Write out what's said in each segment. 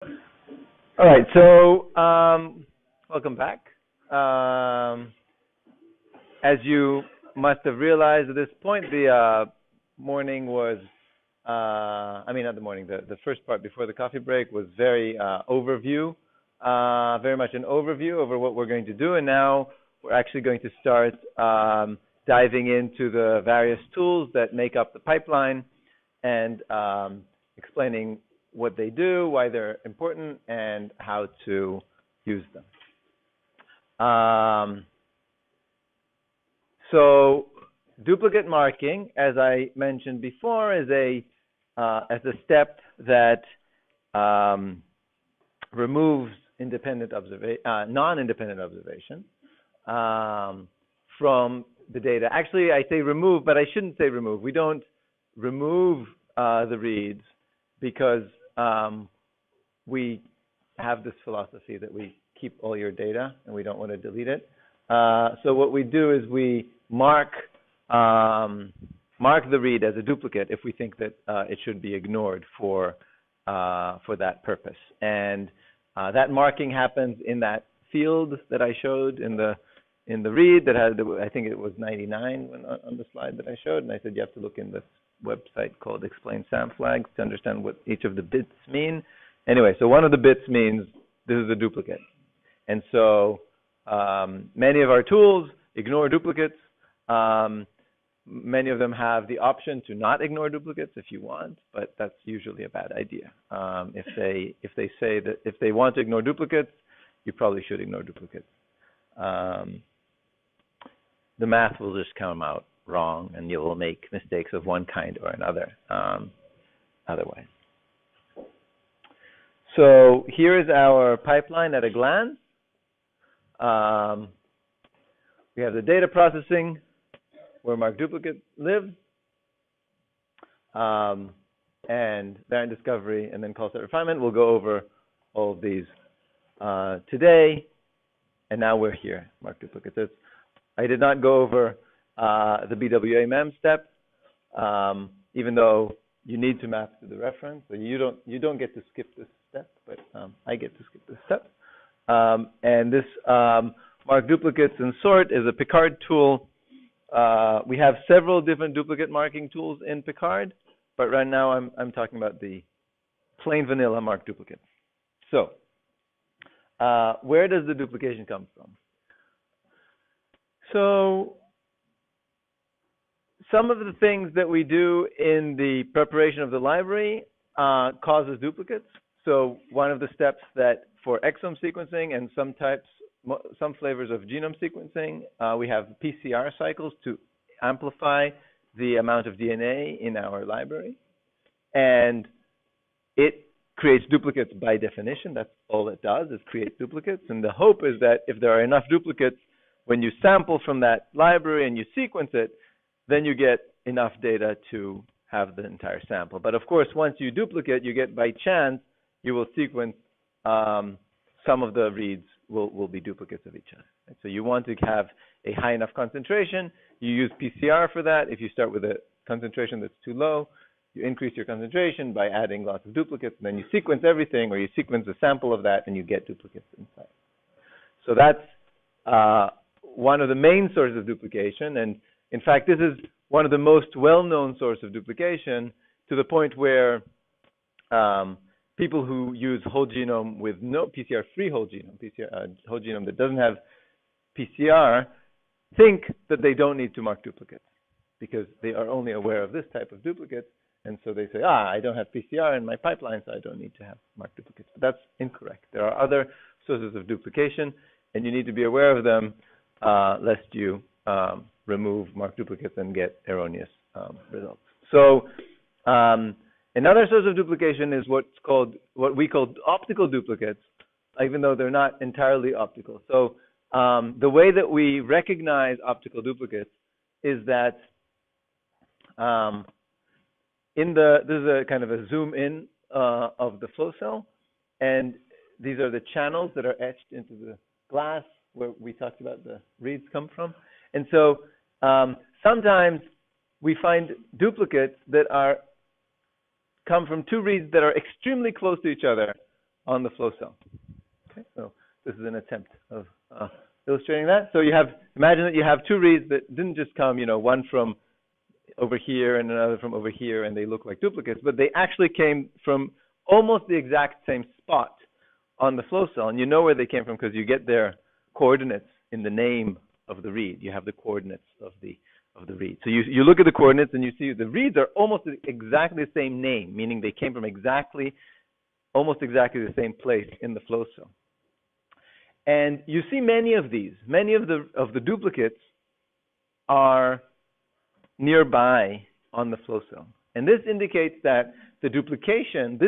All right, so welcome back. As you must have realized at this point, the morning was, I mean, not the morning, the first part before the coffee break was very overview, very much an overview over what we're going to do. And now we're actually going to start diving into the various tools that make up the pipeline and explaining what they do, why they're important, and how to use them. So duplicate marking, as I mentioned before, is a step that removes non-independent observation from the data. Actually, I say remove, but I shouldn't say remove. We don't remove the reads because we have this philosophy that we keep all your data and we don't want to delete it. So what we do is we mark the read as a duplicate if we think that it should be ignored for that purpose. And that marking happens in that field that I showed in the read that had, I think it was 99 on the slide that I showed, and I said you have to look in this website called Explain SAM Flags to understand what each of the bits mean. Anyway, so one of the bits means this is a duplicate. And so many of our tools ignore duplicates. Many of them have the option to not ignore duplicates if you want, but that's usually a bad idea. If they say that if they want to ignore duplicates, you probably should ignore duplicates. The math will just come out wrong, and you will make mistakes of one kind or another otherwise. So here is our pipeline at a glance. We have the data processing, where marked duplicate lives, and variant discovery, and then call set refinement. We'll go over all of these today, and now we're here, marked duplicates. I did not go over the BWA MEM step, even though you need to map to the reference, so you don't get to skip this step, but I get to skip this step. And this mark duplicates and sort is a Picard tool. We have several different duplicate marking tools in Picard, but right now I'm talking about the plain vanilla mark duplicates. So where does the duplication come from? So some of the things that we do in the preparation of the library causes duplicates. So one of the steps that for exome sequencing and some flavors of genome sequencing, we have PCR cycles to amplify the amount of DNA in our library. And it creates duplicates by definition. That's all it does, is create duplicates. And the hope is that if there are enough duplicates, when you sample from that library and you sequence it, then you get enough data to have the entire sample. But of course, once you duplicate, you get by chance, you will sequence some of the reads will be duplicates of each other. Right? So you want to have a high enough concentration. You use PCR for that. If you start with a concentration that's too low, you increase your concentration by adding lots of duplicates. And then you sequence everything, or you sequence a sample of that, and you get duplicates inside. So that's one of the main sources of duplication. And in fact, this is one of the most well-known sources of duplication, to the point where people who use whole genome with no PCR-free whole genome, whole genome that doesn't have PCR, think that they don't need to mark duplicates because they are only aware of this type of duplicates. And so they say, I don't have PCR in my pipeline, so I don't need to have marked duplicates. But that's incorrect. There are other sources of duplication, and you need to be aware of them lest you remove marked duplicates and get erroneous results. So another source of duplication is what we call optical duplicates, even though they're not entirely optical. So the way that we recognize optical duplicates is that this is a kind of a zoom in of the flow cell, and these are the channels that are etched into the glass where we talked about the reads come from. And so sometimes we find duplicates that come from two reads that are extremely close to each other on the flow cell. Okay, so this is an attempt of illustrating that. So you have, imagine that you have two reads that didn't just come, one from over here and another from over here, and they look like duplicates, but they actually came from almost the exact same spot on the flow cell, and you know where they came from because you get their coordinates in the name of the read. You have the coordinates of the read. So you look at the coordinates and you see the reads are almost exactly the same name, meaning they came from almost exactly the same place in the flow cell. And you see many of these. Many of the duplicates are nearby on the flow cell. And this indicates that this duplication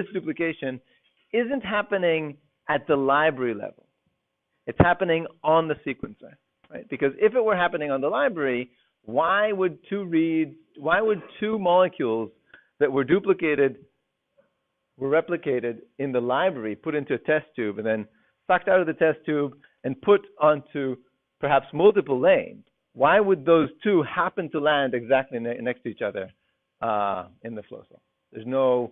isn't happening at the library level. It's happening on the sequencer, right? Because if it were happening on the library, why would two molecules that were replicated in the library, put into a test tube, and then sucked out of the test tube and put onto perhaps multiple lanes? Why would those two happen to land exactly next to each other in the flow cell? There's no,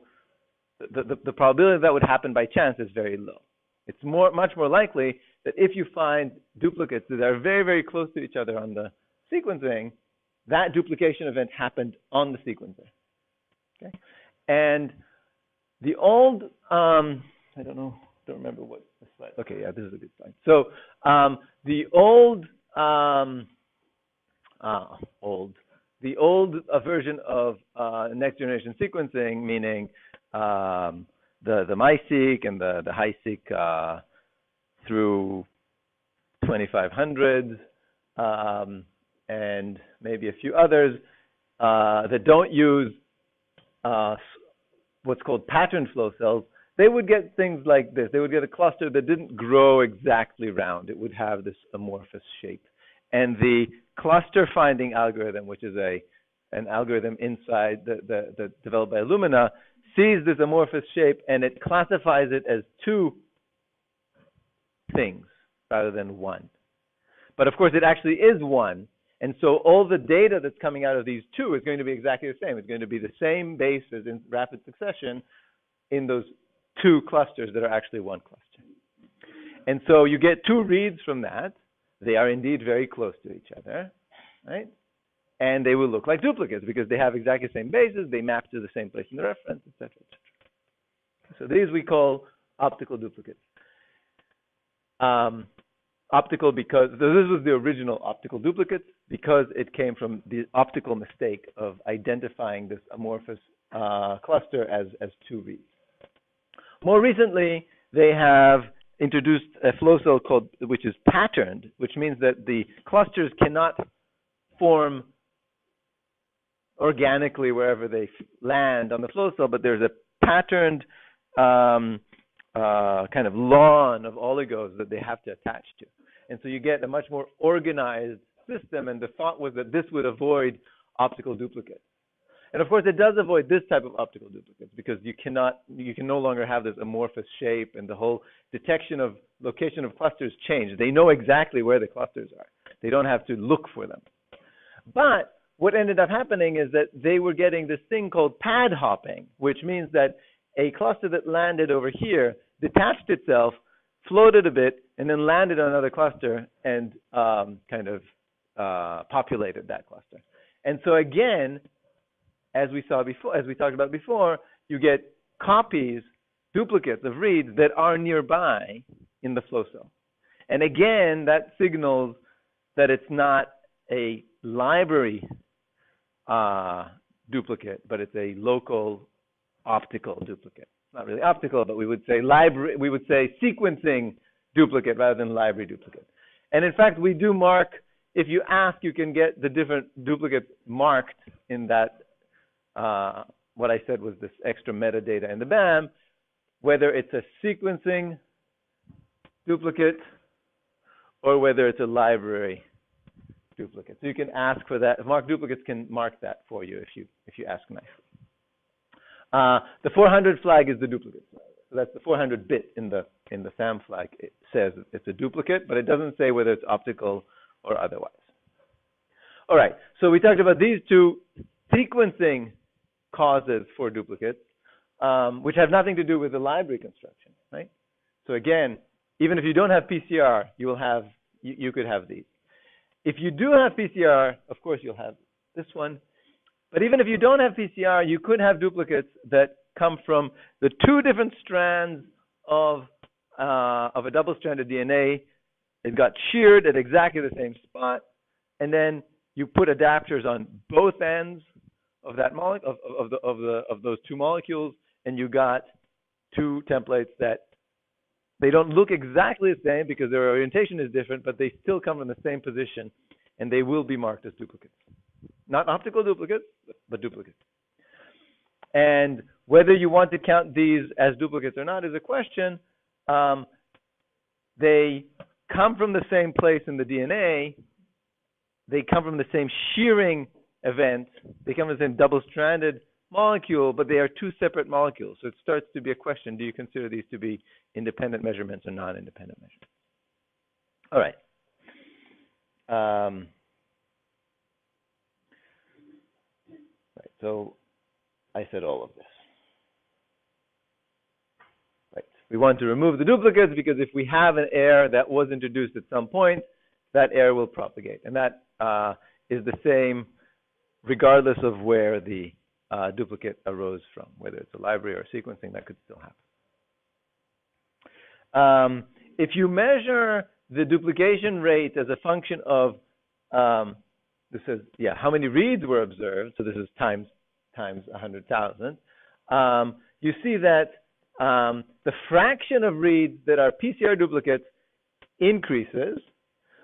the probability that would happen by chance is very low. It's much more likely that if you find duplicates that are very, very close to each other on the sequencing, that duplication event happened on the sequencer. Okay, and the old, I don't remember what the slide. Okay, yeah, this is a good slide. So the old version of next generation sequencing, meaning the MiSeq and the HiSeq through 2500s, and maybe a few others that don't use what's called patterned flow cells, they would get things like this. They would get a cluster that didn't grow exactly round. It would have this amorphous shape. And the cluster finding algorithm, which is an algorithm inside the developed by Illumina, sees this amorphous shape and it classifies it as two things rather than one. But of course, it actually is one. And so all the data that's coming out of these two is going to be exactly the same. It's going to be the same bases in rapid succession in those two clusters that are actually one cluster. And so you get two reads from that. They are indeed very close to each other, right? And they will look like duplicates because they have exactly the same bases, they map to the same place in the reference, etc., etc. So these we call optical duplicates. Optical because this was the original optical duplicate because it came from the optical mistake of identifying this amorphous cluster as two reads. More recently, they have introduced a flow cell which is patterned, which means that the clusters cannot form organically wherever they land on the flow cell, but there's a patterned kind of lawn of oligos that they have to attach to. And so you get a much more organized system, and the thought was that this would avoid optical duplicates. And of course, it does avoid this type of optical duplicates because you can no longer have this amorphous shape, and the whole detection of location of clusters change. They know exactly where the clusters are. They don't have to look for them. But what ended up happening is that they were getting this thing called pad hopping, which means that a cluster that landed over here detached itself, floated a bit, and then landed on another cluster and populated that cluster. And so again, as we talked about before, you get copies, duplicates of reads that are nearby in the flow cell. And again, that signals that it's not a library duplicate, but it's a local optical duplicate. Not really optical, but we would say sequencing duplicate rather than library duplicate. And in fact, we do mark, if you ask, you can get the different duplicates marked in that, what I said was this extra metadata in the BAM, whether it's a sequencing duplicate or whether it's a library duplicate. So you can ask for that. Mark duplicates can mark that for you if you ask nicely. The 400 flag is the duplicate. So that's the 400 bit in the SAM flag. It says it's a duplicate, but it doesn't say whether it's optical or otherwise. All right. So we talked about these two sequencing causes for duplicates, which have nothing to do with the library construction, right? So again, even if you don't have PCR, you could have these. If you do have PCR, of course you'll have this one. But even if you don't have PCR, you could have duplicates that come from the two different strands of a double-stranded DNA. It got sheared at exactly the same spot, and then you put adapters on both ends of that of those two molecules, and you got two templates that they don't look exactly the same because their orientation is different, but they still come from the same position, and they will be marked as duplicates. Not optical duplicates, but duplicates. And whether you want to count these as duplicates or not is a question. They come from the same place in the DNA. They come from the same shearing event. They come from the same double-stranded molecule, but they are two separate molecules. So it starts to be a question: do you consider these to be independent measurements or non-independent measurements? All right. Right. So I said all of this. Right. We want to remove the duplicates because if we have an error that was introduced at some point, that error will propagate, and that is the same regardless of where the duplicate arose from, whether it's a library or sequencing. That could still happen. If you measure the duplication rate as a function of this is how many reads were observed, so this is times 100,000, you see that the fraction of reads that are PCR duplicates increases,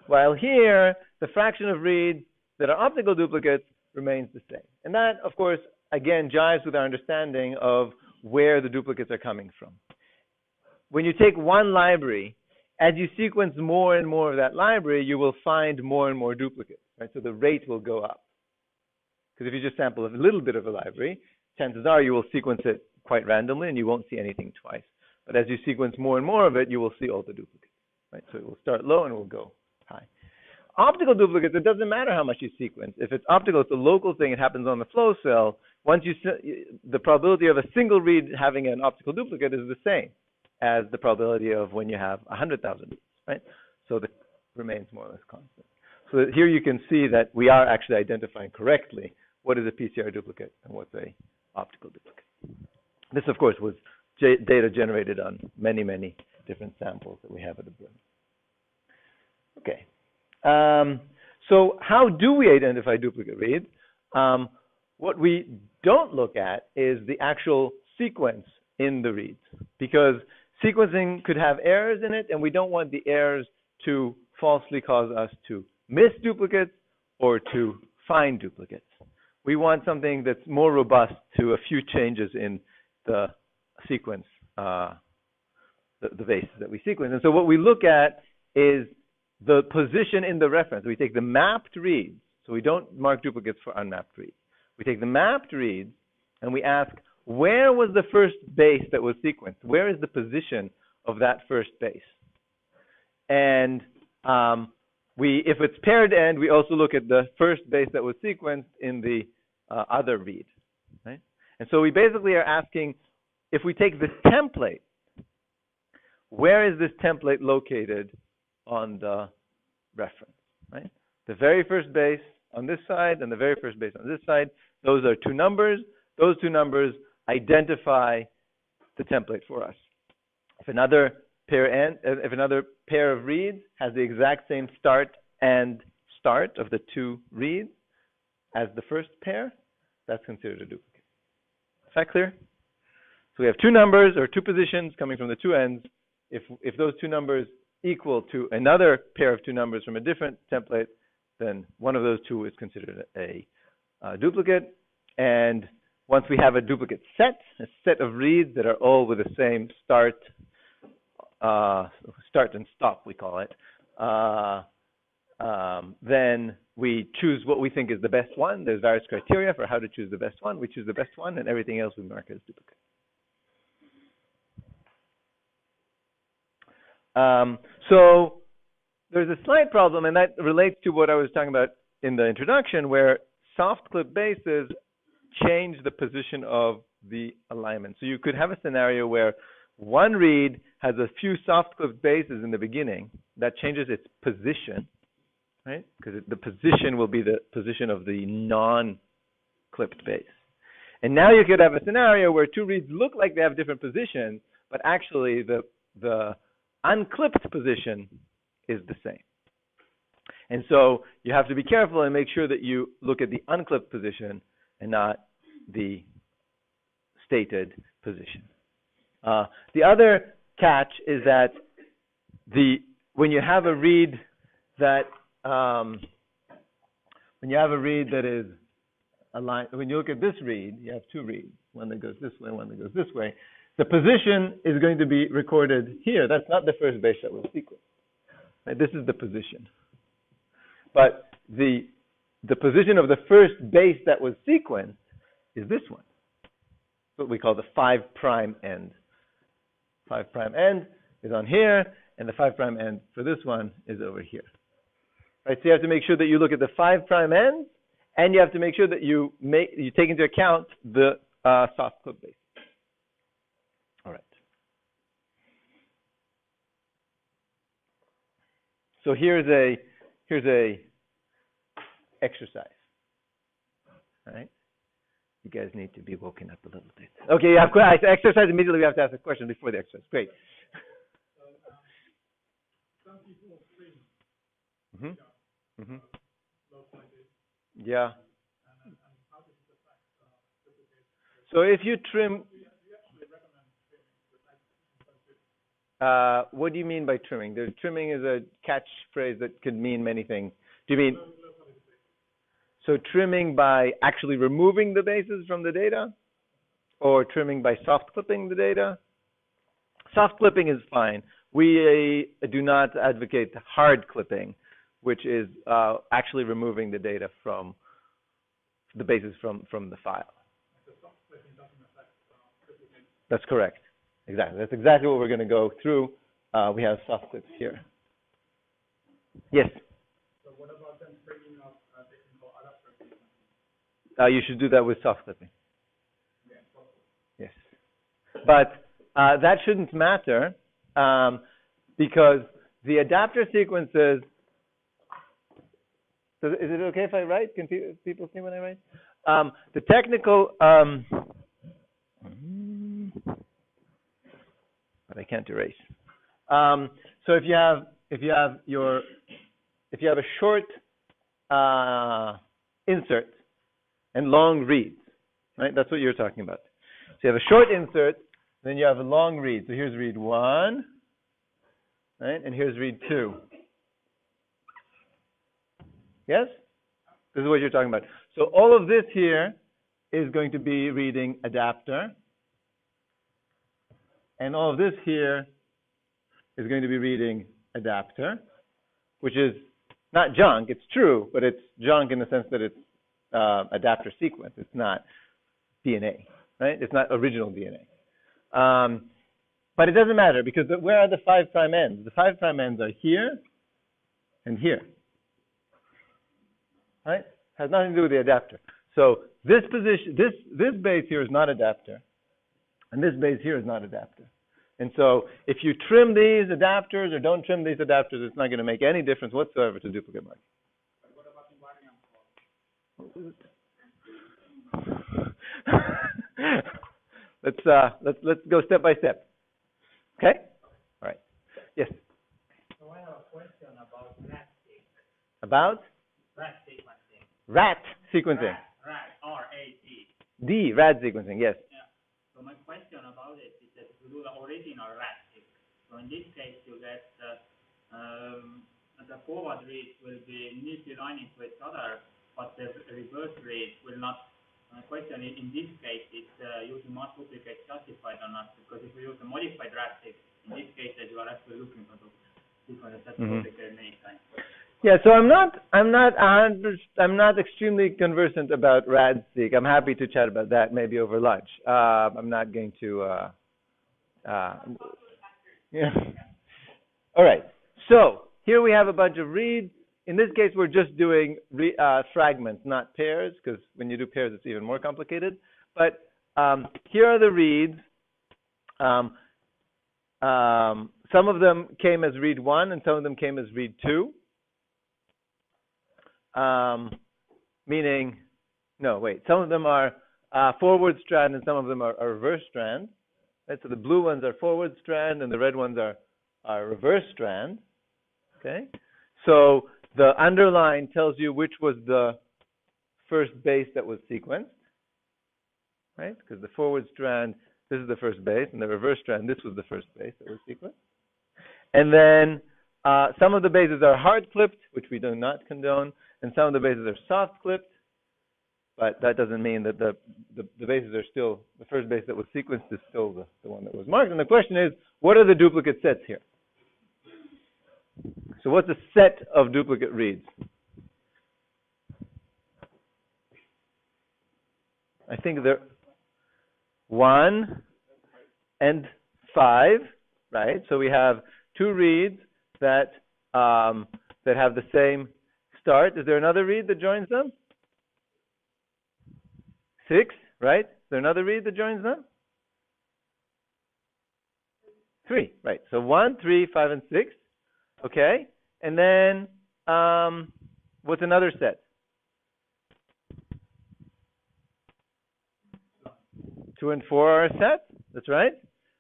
while here the fraction of reads that are optical duplicates remains the same. And that, of course, again, jives with our understanding of where the duplicates are coming from. When you take one library, as you sequence more and more of that library, you will find more and more duplicates, right? So the rate will go up. Because if you just sample a little bit of a library, chances are you will sequence it quite randomly and you won't see anything twice. But as you sequence more and more of it, you will see all the duplicates, right? So it will start low and it will go high. Optical duplicates, it doesn't matter how much you sequence. If it's optical, it's a local thing. It happens on the flow cell. Once the probability of a single read having an optical duplicate is the same as the probability of when you have 100,000 reads, right? So it remains more or less constant. So here you can see that we are actually identifying correctly what is a PCR duplicate and what's a optical duplicate. This, of course, was data generated on many, many different samples that we have at the Brim. Okay. So how do we identify duplicate reads? What we don't look at is the actual sequence in the reads, because sequencing could have errors in it, and we don't want the errors to falsely cause us to miss duplicates or to find duplicates. We want something that's more robust to a few changes in the sequence, the bases that we sequence. And so what we look at is the position in the reference. We take the mapped reads, so we don't mark duplicates for unmapped reads. We take the mapped reads and we ask, where was the first base that was sequenced? Where is the position of that first base? And if it's paired end, we also look at the first base that was sequenced in the other read, right? And so we basically are asking, if we take this template, where is this template located on the reference, right? The very first base on this side and the very first base on this side, those are two numbers. Those two numbers identify the template for us. If another pair of reads has the exact same start and start of the two reads as the first pair, that's considered a duplicate. Is that clear? So we have two numbers or two positions coming from the two ends. If those two numbers equal to another pair of two numbers from a different template, then one of those two is considered a duplicate. And once we have a duplicate set, a set of reads that are all with the same start and stop, we call it, then we choose what we think is the best one. There's various criteria for how to choose the best one. We choose the best one, and everything else we mark as duplicate. So there's a slight problem, and that relates to what I was talking about in the introduction, where soft clip bases change the position of the alignment. So you could have a scenario where one read has a few soft clipped bases in the beginning, that changes its position, right? Because the position will be the position of the non-clipped base. And now you could have a scenario where two reads look like they have different positions, but actually the unclipped position is the same. And so you have to be careful and make sure that you look at the unclipped position and not the stated position. The other catch is that when you have a read that is aligned, when you look at this read, you have two reads, one that goes this way, one that goes this way. The position is going to be recorded here. That's not the first base that was sequenced. Right? This is the position. But the position of the first base that was sequenced is this one. What we call the 5' end. 5' end is on here, and the 5' end for this one is over here. Right? So you have to make sure that you look at the 5' end, and you have to make sure that you take into account the soft clip base. All right. So here's a exercise. All right. You guys need to be woken up a little bit. Okay, you have exercise immediately. We have to ask a question before the exercise. Great. Some people trim. Yeah. So if you trim, what do you mean by trimming? The trimming is a catchphrase that could mean many things. Do you mean so trimming by actually removing the bases from the data, or trimming by soft clipping the data? Soft clipping is fine. We do not advocate hard clipping, which is actually removing the data from the bases from the file. That's correct. Exactly. That's exactly what we're going to go through. We have soft clips here. Yes? So what about them bringing up technical adapter? You should do that with soft clipping. Yes. But that shouldn't matter because the adapter sequences. So is it okay if I write? Can people see when I write? The technical. But I can't erase. So if you have a short insert and long reads, right? That's what you're talking about. So you have a short insert, then you have a long read. So here's read 1, right? And here's read 2. Yes? This is what you're talking about. So all of this here is going to be reading adapter. And all of this here is going to be reading adapter, which is not junk. It's true, but it's junk in the sense that it's adapter sequence. It's not DNA, right? It's not original DNA. But it doesn't matter because where are the 5' ends? The 5' ends are here and here, right? Has nothing to do with the adapter. So this position, this base here is not adapter. And this base here is not adapter. And so if you trim these adapters or don't trim these adapters, it's not going to make any difference whatsoever to duplicate marking. What about invariant? Let's go step by step. Okay? All right. Yes? So I have a question about rat sequencing. About? Rat sequencing. Rat sequencing. Rat, R-A-T. Rat sequencing, yes. So my question about it is that you do the original rat sequence. So in this case, you get the forward reads will be neatly lining to each other, but the reverse reads will not. My question is, in this case, is using mass duplicate justified or not? Because if you use a modified rat sequence, in this case, that you are actually looking for the sequence that duplicate many times. Yeah, so I'm not extremely conversant about RADSeq. I'm happy to chat about that maybe over lunch. I'm not going to. Yeah. All right. So here we have a bunch of reads. In this case, we're just doing fragments, not pairs, because when you do pairs, it's even more complicated. But here are the reads. Some of them came as read 1 and some of them came as read 2. Meaning, no, wait, some of them are forward strand and some of them are reverse strand. Right? So the blue ones are forward strand and the red ones are reverse strand. Okay? So the underline tells you which was the first base that was sequenced. Right? Because the forward strand, this is the first base, and the reverse strand, this was the first base that was sequenced. And then some of the bases are hard clipped, which we do not condone, and some of the bases are soft clipped, but that doesn't mean that the bases are still, the first base that was sequenced is still the one that was marked. And the question is, what are the duplicate sets here? So what's a set of duplicate reads? I think they're 1 and 5, right? So we have 2 reads that that have the same start. Is there another read that joins them? 6, right? Is there another read that joins them? 3, right? So 1, 3, 5, and 6. Okay, and then what's another set? 2 and 4 are a set. That's right.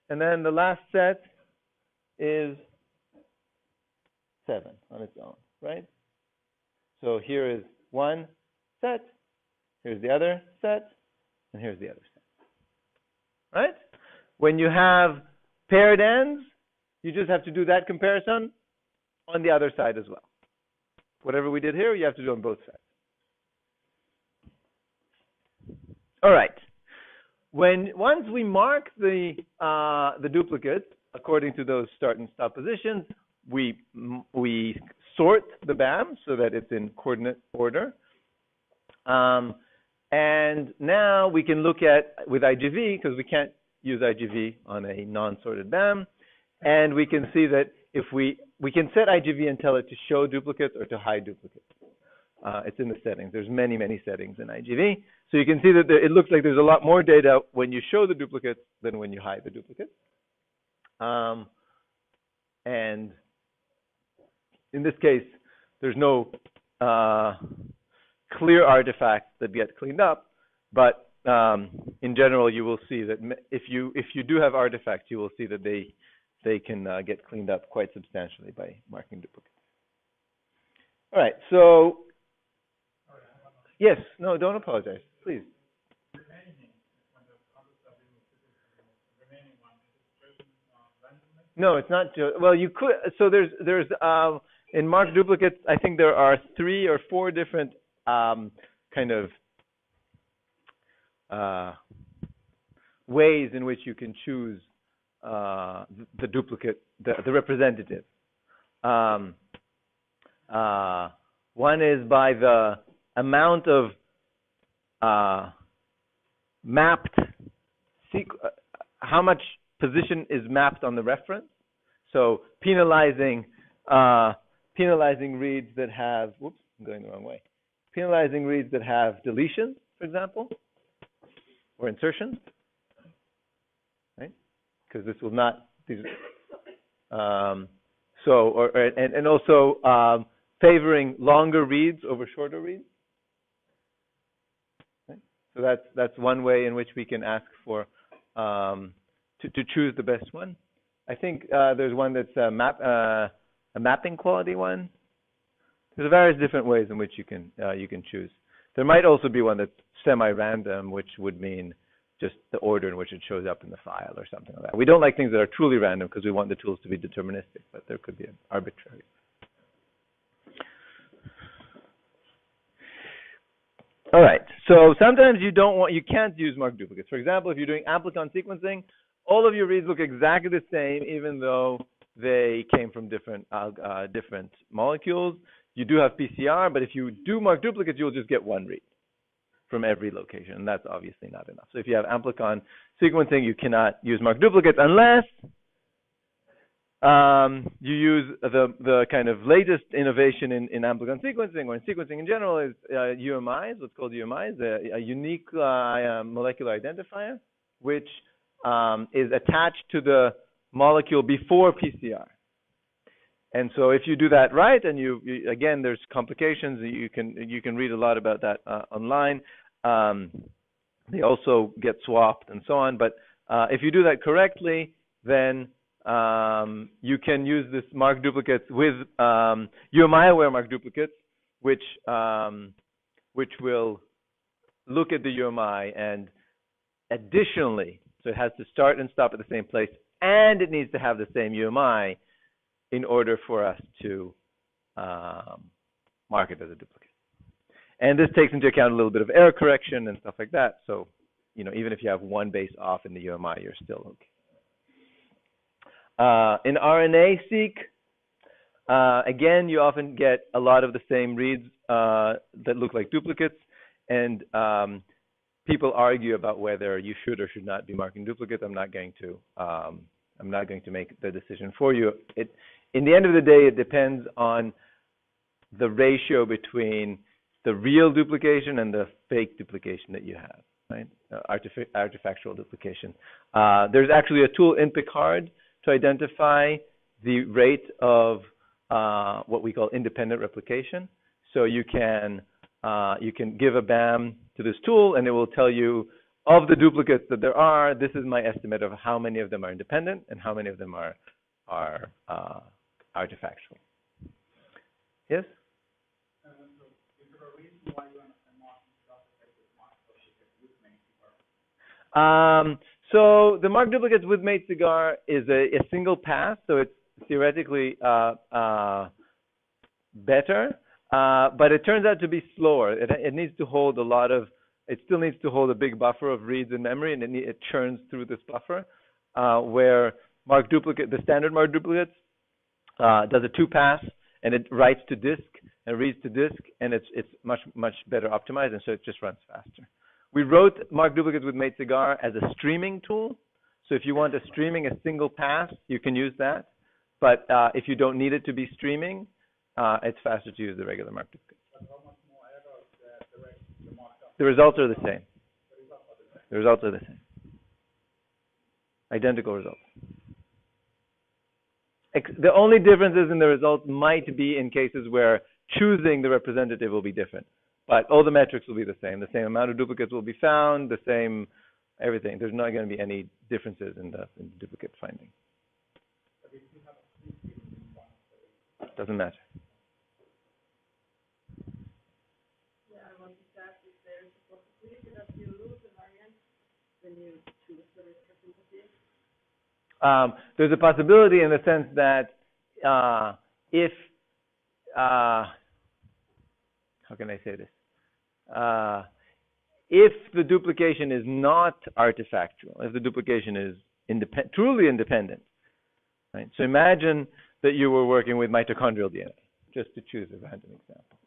And then the last set is 7 on its own, right? So here is one set, here's the other set, and here's the other set. Right? When you have paired ends, you just have to do that comparison on the other side as well. Whatever we did here, you have to do on both sides. All right. Once we mark the duplicates according to those start and stop positions, we sort the BAM so that it's in coordinate order. And now we can look at, with IGV, because we can't use IGV on a non-sorted BAM, and we can see that if we can set IGV and tell it to show duplicates or to hide duplicates. It's in the settings. There's many, many settings in IGV. So you can see that it looks like there's a lot more data when you show the duplicates than when you hide the duplicates. And in this case, there's no clear artifacts that get cleaned up, but in general, you will see that if you do have artifacts, you will see that they can get cleaned up quite substantially by marking duplicates. All right, so yes, no, don't apologize, please. No, it's not just, well, you could, so there's in marked duplicates, I think there are 3 or 4 different kind of ways in which you can choose the duplicate, the representative. One is by the amount of mapped, how much position is mapped on the reference. So penalizing reads that have, whoops, I'm going the wrong way. Penalizing reads that have deletions, for example, or insertions, right? Because this will not, and also favoring longer reads over shorter reads. Right? So that's one way in which we can ask for to choose the best one. I think there's one that's a mapping quality one. There's various different ways in which you can choose. There might also be one that's semi-random, which would mean just the order in which it shows up in the file or something like that. We don't like things that are truly random because we want the tools to be deterministic, but there could be an arbitrary. All right. So sometimes you can't use marked duplicates. For example, if you're doing amplicon sequencing, all of your reads look exactly the same, even though they came from different molecules. You do have PCR, but if you do mark duplicates, you'll just get one read from every location, and that's obviously not enough. So if you have amplicon sequencing, you cannot use marked duplicates unless you use the kind of latest innovation in amplicon sequencing or in sequencing in general is UMIs, what's called UMIs, a unique molecular identifier, which is attached to the molecule before PCR. And so if you do that right, and you again, there's complications. You can read a lot about that online. They also get swapped and so on. But if you do that correctly, then you can use this marked duplicates with UMI-aware marked duplicates, which will look at the UMI and additionally, so it has to start and stop at the same place, and it needs to have the same UMI in order for us to mark it as a duplicate. And this takes into account a little bit of error correction and stuff like that. So, even if you have one base off in the UMI, you're still okay. In RNA-seq, again, you often get a lot of the same reads that look like duplicates, and people argue about whether you should or should not be marking duplicates. I'm not going to make the decision for you. In the end of the day, it depends on the ratio between the real duplication and the fake duplication that you have, right? Artifactual duplication. There's actually a tool in Picard to identify the rate of what we call independent replication. So you can give a BAM to this tool, and it will tell you of the duplicates that there are. This is my estimate of how many of them are independent and how many of them are artifactual. Yes. So the marked duplicates with mate cigar is a single pass, so it's theoretically better, but it turns out to be slower. It needs to hold it still needs to hold a big buffer of reads in memory, and it churns through this buffer, where the standard marked duplicates does a 2-pass, and it writes to disk and reads to disk, and it's much better optimized, and so it just runs faster. We wrote marked duplicates with mate cigar as a streaming tool. So if you want streaming a single pass, you can use that. But if you don't need it to be streaming, it's faster to use the regular marked duplicates. The results are the same. The results are the same. Identical results. The only differences in the results might be in cases where choosing the representative will be different. But all the metrics will be the same. The same amount of duplicates will be found, the same everything. There's not going to be any differences in the duplicate finding. Doesn't matter. Yeah, I want to ask if there's a possibility that you lose a variant when you choose the representative. There's a possibility in the sense that if how can I say this? If the duplication is not artifactual, if the duplication is truly independent, right? So imagine that you were working with mitochondrial DNA, just to choose a random example.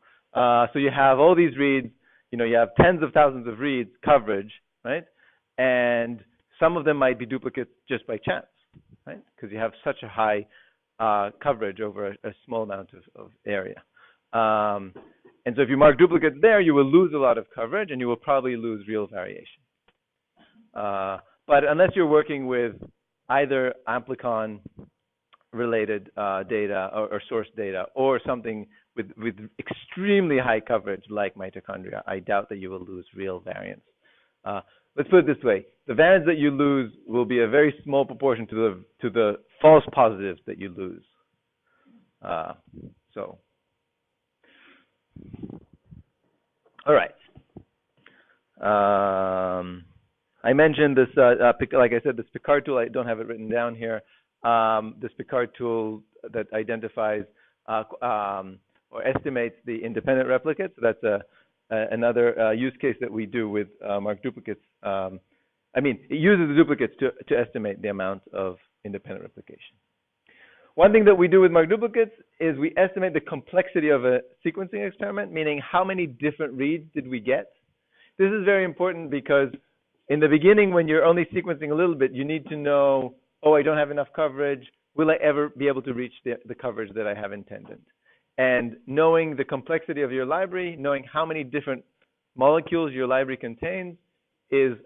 So you have all these reads, you have tens of thousands of reads coverage, right? And some of them might be duplicates just by chance, right? Because you have such a high coverage over a small amount of area. And so if you mark duplicates there, you will lose a lot of coverage, and you will probably lose real variation. But unless you're working with either amplicon-related data or source data, or something with extremely high coverage like mitochondria, I doubt that you will lose real variance. Let's put it this way: the variance that you lose will be a very small proportion to the false positives that you lose. All right. I mentioned this, like I said, this Picard tool. I don't have it written down here. This Picard tool that identifies or estimates the independent replicates. That's another use case that we do with marked duplicates. It uses the duplicates to estimate the amount of independent replication. One thing that we do with marked duplicates is we estimate the complexity of a sequencing experiment, meaning how many different reads did we get. This is very important because in the beginning, when you're only sequencing a little bit, you need to know, I don't have enough coverage. Will I ever be able to reach the coverage that I have intended? And knowing the complexity of your library, knowing how many different molecules your library contains is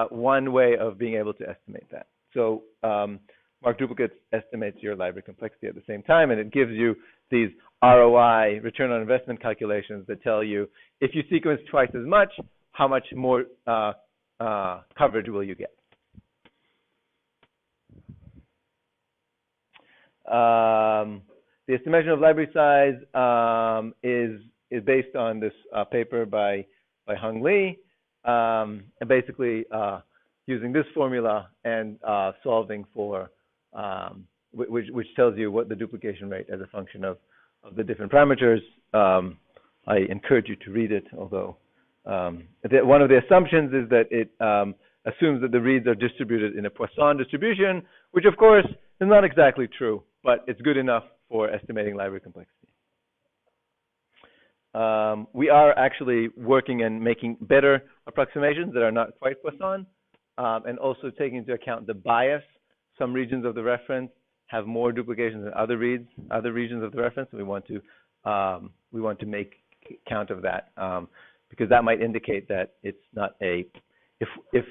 one way of being able to estimate that. So marked duplicates estimates your library complexity at the same time, and it gives you these ROI, return on investment calculations that tell you if you sequence twice as much, how much more coverage will you get. The estimation of library size is based on this paper by Hung Lee, and basically using this formula and solving for which tells you what the duplication rate as a function of the different parameters. I encourage you to read it, although one of the assumptions is that it assumes that the reads are distributed in a Poisson distribution, which of course is not exactly true, but it's good enough for estimating library complexity. We are actually working and making better approximations that are not quite Poisson, and also taking into account the bias. Some regions of the reference have more duplications than other regions of the reference. We want to make count of that, because that might indicate that it's not a, if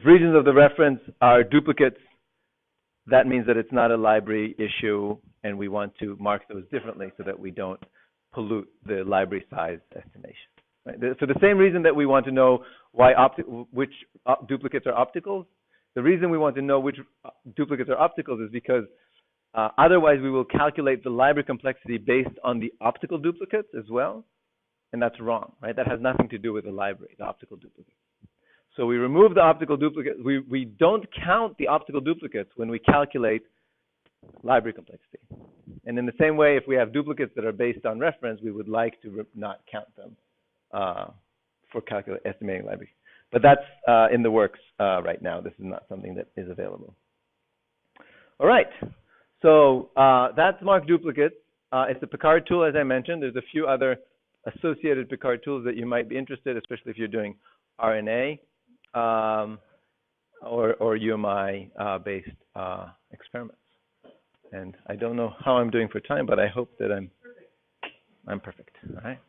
regions of the reference are duplicates, that means that it's not a library issue, and we want to mark those differently so that we don't pollute the library size estimation. Right? For the same reason that we want to know which duplicates are opticals, the reason we want to know which duplicates are opticals is because otherwise we will calculate the library complexity based on the optical duplicates as well, and that's wrong, right? That has nothing to do with the library, the optical duplicates. So we remove the optical duplicates. We don't count the optical duplicates when we calculate library complexity. And in the same way, if we have duplicates that are based on reference, we would like to not count them for estimating library. But that's in the works right now. This is not something that is available. All right. So that's marked duplicates. It's a Picard tool, as I mentioned. There's a few other associated Picard tools that you might be interested, especially if you're doing RNA or UMI-based experiments. And I don't know how I'm doing for time, but I hope that I'm perfect. All right.